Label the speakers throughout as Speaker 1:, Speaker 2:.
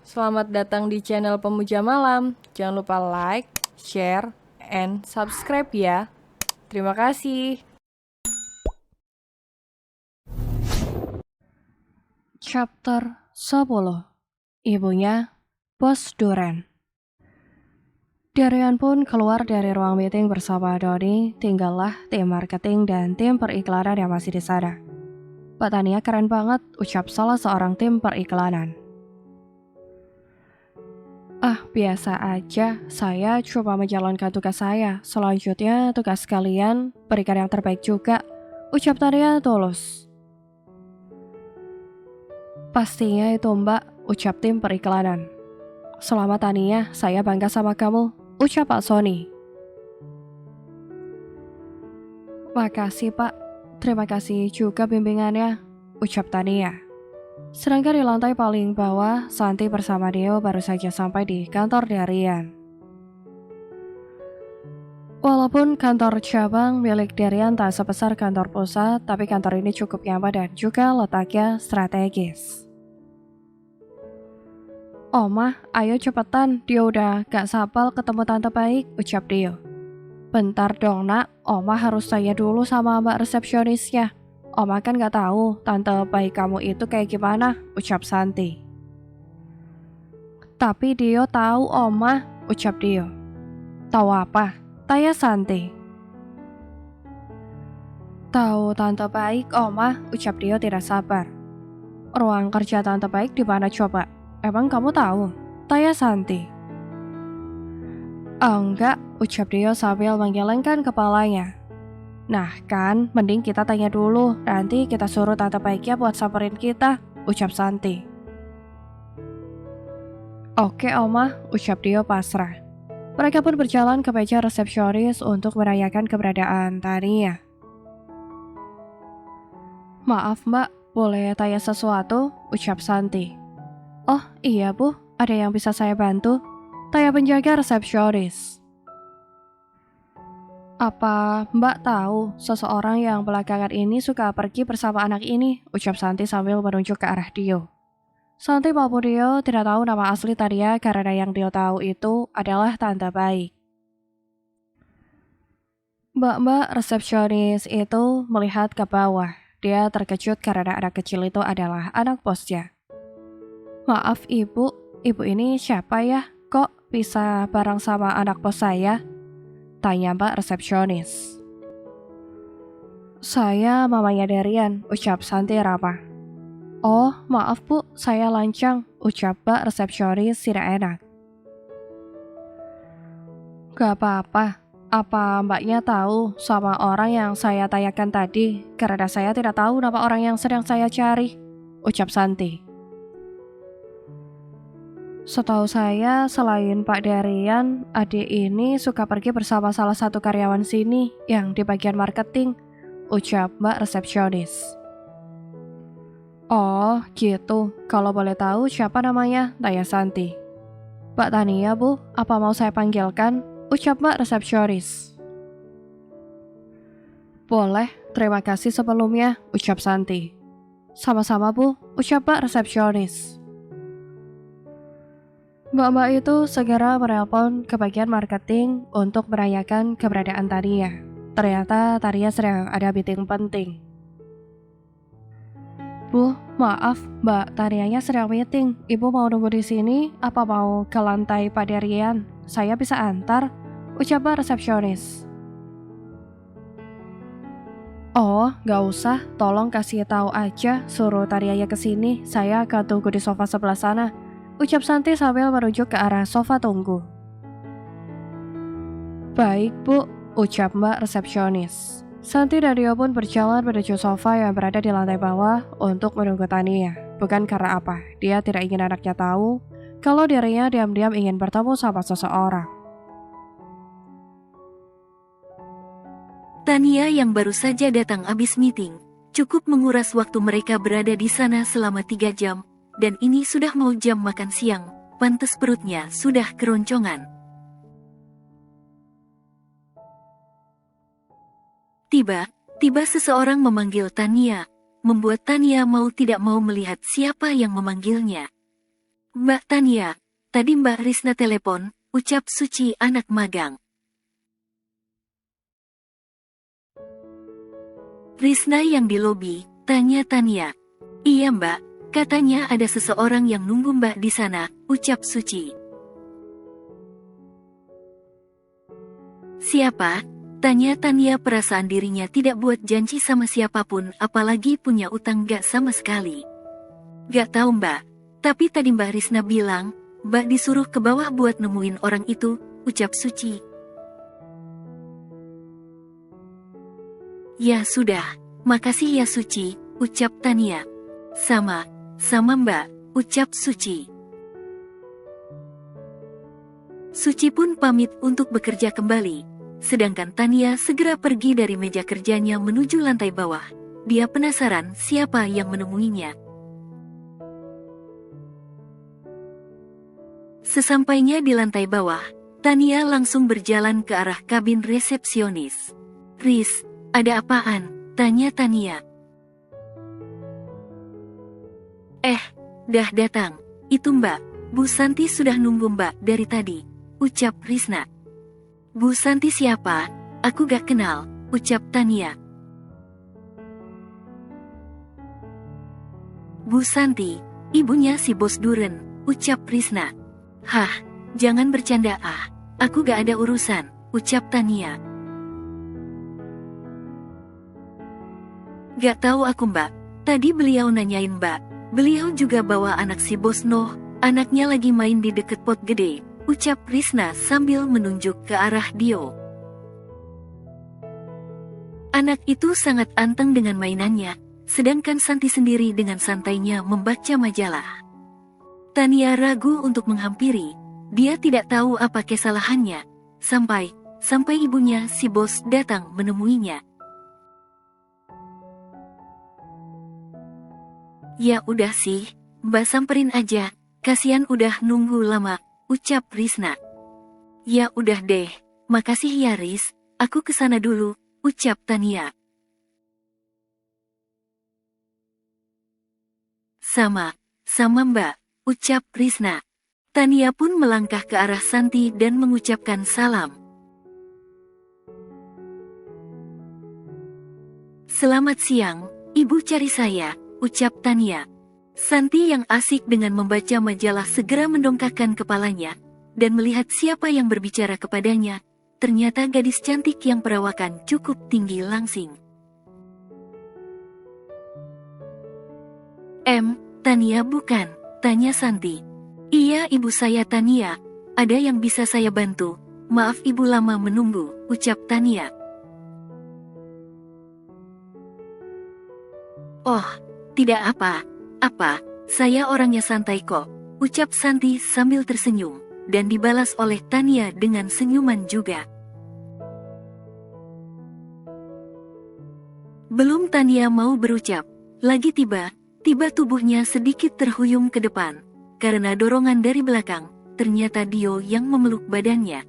Speaker 1: Selamat datang di channel Pemuja Malam. Jangan lupa like, share, and subscribe ya. Terima kasih.
Speaker 2: Chapter 10. Ibunya, Bos Duren. Darian pun keluar dari ruang meeting bersama Doni, tinggallah tim marketing dan tim periklanan yang masih di sana. Pak Tania keren banget, ucap salah seorang tim periklanan. Biasa aja, saya coba menjalankan tugas saya. Selanjutnya tugas kalian, berikan yang terbaik juga, ucap Tania tulus. Pastinya itu mbak, ucap tim periklanan. Selamat Tania, saya bangga sama kamu, ucap Pak Sony. Makasih Pak, terima kasih juga bimbingannya, ucap Tania. Sedangkan di lantai paling bawah, Santi bersama Dio baru saja sampai di kantor Darian. Walaupun kantor cabang milik Darian tak sebesar kantor pusat, tapi kantor ini cukup nyaman dan juga letaknya strategis. Omah, ayo cepetan, dia udah gak sabar ketemu tante baik, ucap Dio. Bentar dong nak, Omah harus tanya dulu sama mbak resepsionisnya. Omah kan gak tahu tante baik kamu itu kayak gimana, ucap Santi. Tapi Dio tahu Omah, ucap Dio. Tahu apa? Tanya Santi. Tahu tante baik Omah, ucap Dio tidak sabar. Ruang kerja tante baik di mana coba? Emang kamu tahu? Tanya Santi. Enggak, ucap Dio sambil menggelengkan kepalanya. Nah kan, mending kita tanya dulu, nanti kita suruh tante baiknya buat samperin kita, ucap Santi. Oke Omah, ucap Dio pasrah. Mereka pun berjalan ke meja resepsionis untuk merayakan keberadaan Tania. Maaf mbak, boleh tanya sesuatu, ucap Santi. Oh iya bu, ada yang bisa saya bantu? Tanya penjaga resepsionis. Apa mbak tahu seseorang yang belakangan ini suka pergi bersama anak ini, ucap Santi sambil menunjuk ke arah Dio. Santi maupun Dio tidak tahu nama asli Tania karena yang Dio tahu itu adalah tante baik. Mbak-mbak resepsionis itu melihat ke bawah. Dia terkejut karena anak kecil itu adalah anak bosnya. Maaf ibu ini siapa ya? Kok bisa bareng sama anak bos saya? Tanya mbak resepsionis. Saya mamanya Darian, ucap Santi ramah. Oh, maaf bu, saya lancang, ucap mbak resepsionis tidak enak. Gak apa-apa, apa mbaknya tahu sama orang yang saya tanyakan tadi, karena saya tidak tahu nama orang yang sedang saya cari, ucap Santi. Setahu saya, selain Pak Darian, adik ini suka pergi bersama salah satu karyawan sini yang di bagian marketing, ucap mbak resepsionis. Oh, gitu. Kalau boleh tahu siapa namanya? Tanya Santi. Mbak Tania, Bu, apa mau saya panggilkan? Ucap mbak resepsionis. Boleh, terima kasih sebelumnya, ucap Santi. Sama-sama, Bu, ucap mbak resepsionis. Mbak-mbak itu segera menelpon ke bagian marketing untuk merayakan keberadaan Tania. Ternyata Tania sedang ada meeting penting. Bu, maaf, Mbak Tanianya sedang meeting. Ibu mau nunggu di sini? Apa mau ke lantai Pak Darian? Saya bisa antar, ucap mbak resepsionis. Oh, gak usah. Tolong kasih tahu aja, suruh Tanianya ke sini. Saya akan tunggu di sofa sebelah sana, ucap Santi sambil merujuk ke arah sofa tunggu. Baik bu, ucap mbak resepsionis. Santi dan Dio pun berjalan menuju sofa yang berada di lantai bawah untuk menunggu Tania. Bukan karena apa, dia tidak ingin anaknya tahu kalau dirinya diam-diam ingin bertemu sama seseorang.
Speaker 3: Tania yang baru saja datang habis meeting, cukup menguras waktu mereka berada di sana selama 3 jam, dan ini sudah mau jam makan siang, pantes perutnya sudah keroncongan. Tiba seseorang memanggil Tania, membuat Tania mau tidak mau melihat siapa yang memanggilnya. Mbak Tania, tadi Mbak Risna telepon, ucap Suci anak magang. Risna yang di lobi, tanya Tania. Iya Mbak, katanya ada seseorang yang nunggu Mbak di sana, ucap Suci. Siapa? Tanya Tania, perasaan dirinya tidak buat janji sama siapapun, apalagi punya utang gak sama sekali. Gak tahu Mbak, tapi tadi Mbak Risna bilang, Mbak disuruh ke bawah buat nemuin orang itu, ucap Suci. Ya sudah, makasih ya Suci, ucap Tania. Sama Mbak, ucap Suci. Suci pun pamit untuk bekerja kembali, sedangkan Tania segera pergi dari meja kerjanya menuju lantai bawah. Dia penasaran siapa yang menemuinya. Sesampainya di lantai bawah, Tania langsung berjalan ke arah kabin resepsionis. Riz, ada apaan? Tanya Tania. Dah datang. Itu Mbak, Bu Santi sudah nunggu Mbak dari tadi, ucap Risna. Bu Santi siapa? Aku gak kenal, ucap Tania. Bu Santi, ibunya si Bos Duren, ucap Risna. Hah, jangan bercanda aku gak ada urusan, ucap Tania. Gak tahu aku Mbak, tadi beliau nanyain Mbak, beliau juga bawa anak si Bos Noh, anaknya lagi main di deket pot gede, ucap Risna sambil menunjuk ke arah Dio. Anak itu sangat anteng dengan mainannya, sedangkan Santi sendiri dengan santainya membaca majalah. Tania ragu untuk menghampiri, dia tidak tahu apa kesalahannya, sampai ibunya si Bos datang menemuinya. Ya udah sih, Mbak samperin aja, kasihan udah nunggu lama, ucap Risna. Ya udah deh, makasih ya Riz, aku kesana dulu, ucap Tania. Sama Mbak, ucap Risna. Tania pun melangkah ke arah Santi dan mengucapkan salam. Selamat siang, Ibu cari saya, ucap Tania. Santi yang asik dengan membaca majalah segera mendongakkan kepalanya, dan melihat siapa yang berbicara kepadanya. Ternyata gadis cantik yang perawakan cukup tinggi langsing. Tania bukan? Tanya Santi. Iya ibu saya Tania, ada yang bisa saya bantu? Maaf ibu lama menunggu, ucap Tania. Oh, tidak apa, saya orangnya santai kok, ucap Santi sambil tersenyum, dan dibalas oleh Tania dengan senyuman juga. Belum Tania mau berucap, lagi tiba tubuhnya sedikit terhuyung ke depan, karena dorongan dari belakang, ternyata Dio yang memeluk badannya.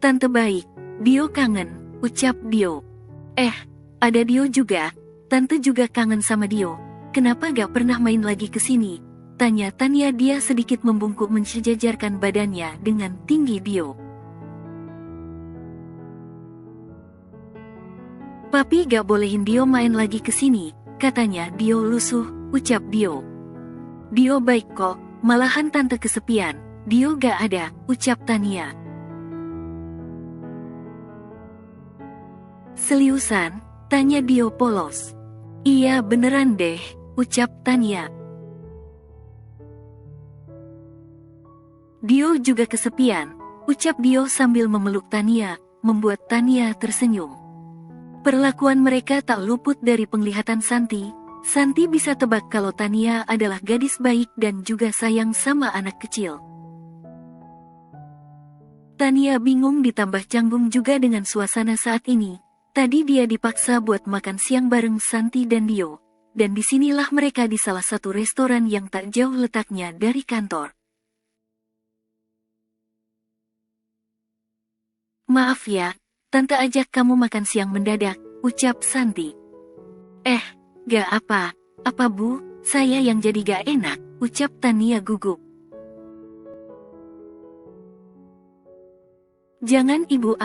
Speaker 3: Tante baik, Dio kangen, ucap Dio. Ada Dio juga, Tante juga kangen sama Dio, kenapa gak pernah main lagi ke sini? Tanya Tania, dia sedikit membungkuk mensejajarkan badannya dengan tinggi Dio. Papi gak bolehin Dio main lagi ke sini, katanya Dio lusuh, ucap Dio. Dio baik kok, malahan Tante kesepian, Dio gak ada, ucap Tania. Seriusan? Tanya Dio polos. Iya beneran deh, ucap Tania. Dio juga kesepian, ucap Dio sambil memeluk Tania, membuat Tania tersenyum. Perlakuan mereka tak luput dari penglihatan Santi. Santi bisa tebak kalau Tania adalah gadis baik dan juga sayang sama anak kecil. Tania bingung ditambah canggung juga dengan suasana saat ini. Tadi dia dipaksa buat makan siang bareng Santi dan Dio, dan disinilah mereka di salah satu restoran yang tak jauh letaknya dari kantor. Maaf ya, Tante ajak kamu makan siang mendadak, ucap Santi. Gak apa, Apa Bu, saya yang jadi gak enak, ucap Tania gugup. Jangan Ibu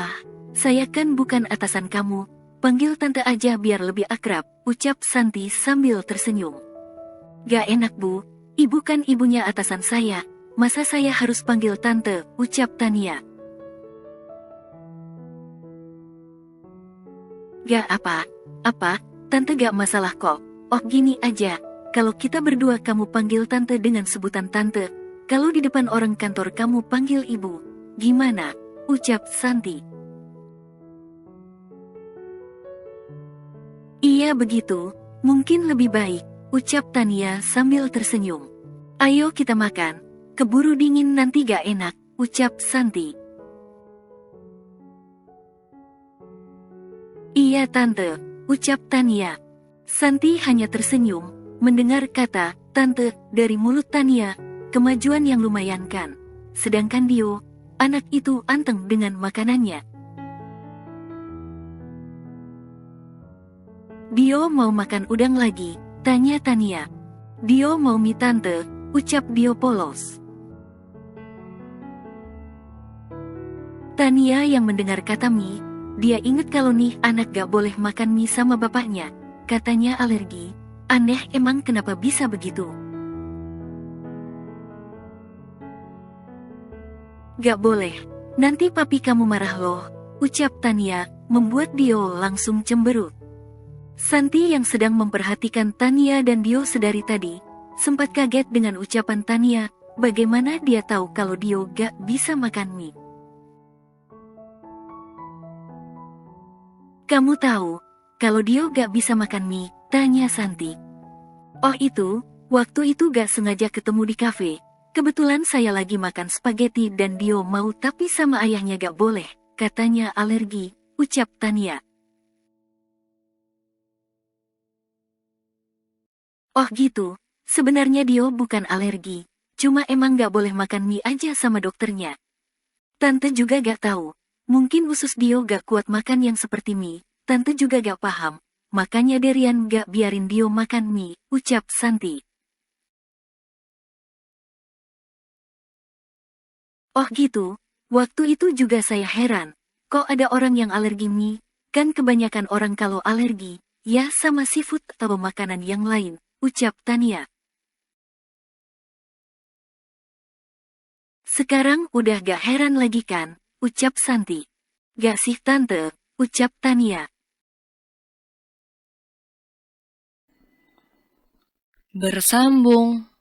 Speaker 3: saya kan bukan atasan kamu, panggil Tante aja biar lebih akrab, ucap Santi sambil tersenyum. Gak enak Bu, Ibu kan ibunya atasan saya, masa saya harus panggil Tante, ucap Tania. Gak apa, Tante gak masalah kok. Oh gini aja, kalau kita berdua kamu panggil Tante dengan sebutan Tante, kalau di depan orang kantor kamu panggil Ibu. Gimana? Ucap Santi. Iya begitu, mungkin lebih baik, ucap Tania sambil tersenyum. Ayo kita makan, keburu dingin nanti gak enak, ucap Santi. Iya Tante, ucap Tania. Santi hanya tersenyum, mendengar kata Tante dari mulut Tania, kemajuan yang lumayan kan. Sedangkan Dio, anak itu anteng dengan makanannya. Dio mau makan udang lagi, tanya Tania. Dio mau mie Tante, ucap Dio polos. Tania yang mendengar kata mie, dia ingat kalau nih anak gak boleh makan mie sama bapaknya. Katanya alergi. Aneh emang kenapa bisa begitu? Gak boleh, nanti papi kamu marah loh, ucap Tania, membuat Dio langsung cemberut. Santi yang sedang memperhatikan Tania dan Dio sedari tadi, sempat kaget dengan ucapan Tania, bagaimana dia tahu kalau Dio gak bisa makan mie. Kamu tahu, kalau Dio gak bisa makan mie, tanya Santi. Oh itu, waktu itu gak sengaja ketemu di kafe. Kebetulan saya lagi makan spaghetti dan Dio mau tapi sama ayahnya gak boleh, katanya alergi, ucap Tania. Oh gitu, sebenarnya Dio bukan alergi, cuma emang gak boleh makan mie aja sama dokternya. Tante juga gak tahu, mungkin usus Dio gak kuat makan yang seperti mie, Tante juga gak paham, makanya Derian gak biarin Dio makan mie, ucap Santi. Oh gitu, waktu itu juga saya heran, kok ada orang yang alergi mie, kan kebanyakan orang kalau alergi, ya sama seafood atau makanan yang lain, ucap Tania. Sekarang udah gak heran lagi kan, ucap Santi. Gak sih Tante, ucap Tania.
Speaker 1: Bersambung.